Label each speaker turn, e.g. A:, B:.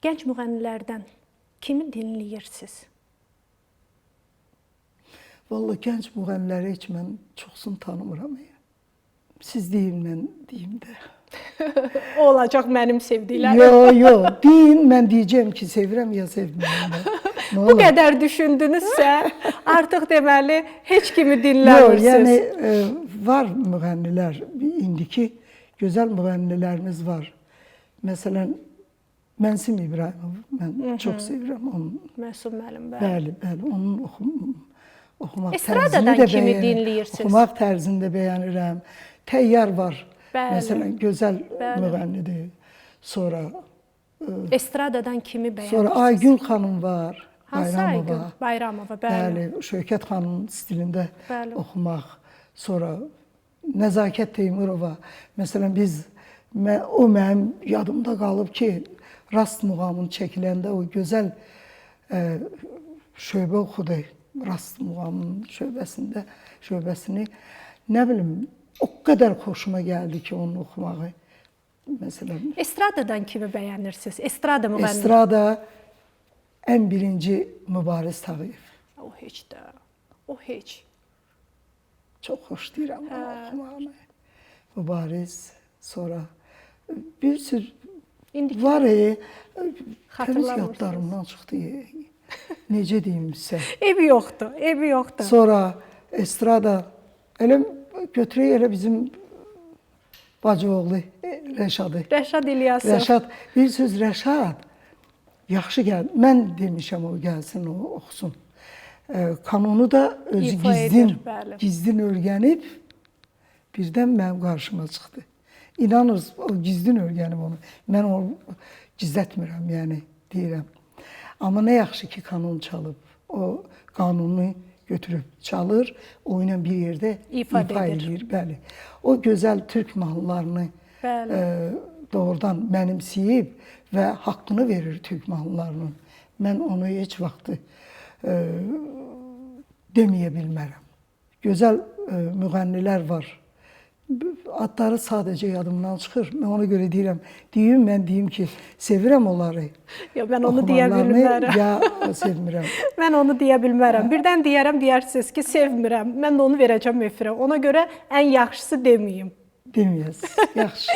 A: Gənc müğənnilərdən kimi dinləyirsiniz?
B: Vallahi gənc müğənniləri heç mən çoxsunu tanımıram. Siz deyin, mən deyim də.
A: O olacaq mənim sevdiklərim.
B: Yox, deyin, mən deyəcəm ki, sevirəm ya sevmirəm.
A: Bu qədər düşündünüzsə, artıq deməli heç kimi
B: Yox,
A: dinləmirsiniz.
B: yəni var müğənnilər, indiki gözəl müğənnilərimiz var. Məsələn, Mənsim İbrahimov, mən çox sevirəm onu.
A: Məsum müəllim, bəli.
B: Bəli, onun oxumaq
A: Estradadan
B: tərzini də
A: kimi
B: bəyənirəm.
A: dinləyirsiniz?
B: Oxumaq tərzini də bəyənirəm. Təyyar var.
A: Bəli.
B: Məsələn, gözəl müğənnidir. Sonra
A: Estradadan kimi bəyənirsiniz?
B: sonra Aygül xanım var.
A: Hansı Aygül? Bayramova, bəli.
B: Bəli, Şövkət xanımın stilində
A: Bəli.
B: oxumaq. Sonra Nəzakət Teymurova. Məsələn, o mənim yadımda qalıb ki, Rast muğamını çəkiləndə o gözəl şöbə oxudu. Rast muğamının şöbəsini. Nə bilim, o qədər xoşuma gəldi ki, onu oxumağı. Məsələn,
A: Estradadan kimi bəyənirsiniz? Estrada müğənni.
B: Estrada ən birinci Mübariz Tağıyev.
A: O heç də. O heç.
B: Çox xoş deyirəm onu oxumağını. Mübariz, sonra bir sürü var, təmiz yadlarımdan çıxdı. Necə deyim sizə?
A: Evi yoxdur, evi yoxdur.
B: Sonra Estrada, elə götürək elə bizim bacıoğlu Rəşadı.
A: Rəşad İlyasov.
B: Rəşad, bir söz Rəşad yaxşı gəl. Mən demişəm o gəlsin, o oxusun. Kanunu da özü gizlin öyrənib birdən mənim qarşıma çıxdı. İnanırsınız, o gizlin öyrənib onu. Mən onu gizlətmirəm, yəni deyirəm. Amma nə yaxşı ki, kanun çalıb. O qanunu götürüb çalır, o ilə bir yerdə ifa edir. Bəli. O gözəl türk mahnılarını doğrudan mənimsəyib və haqqını verir türk mahnılarının. Mən onu heç vaxtı deməyə bilmərəm. Gözəl müğənnilər var. Adları sadəcə yadımdan çıxır. Mən ona görə deyirəm, mən deyim ki, sevirəm onları.
A: Yox, mən onu deyə bilmərəm.
B: Ya sevmirəm.
A: Mən onu deyə bilmərəm. Birdən deyərsiniz ki, sevmirəm. Mən də onu verəcəm efirə. Ona görə ən yaxşısı deməyim.
B: Deməyəsiniz, yaxşı.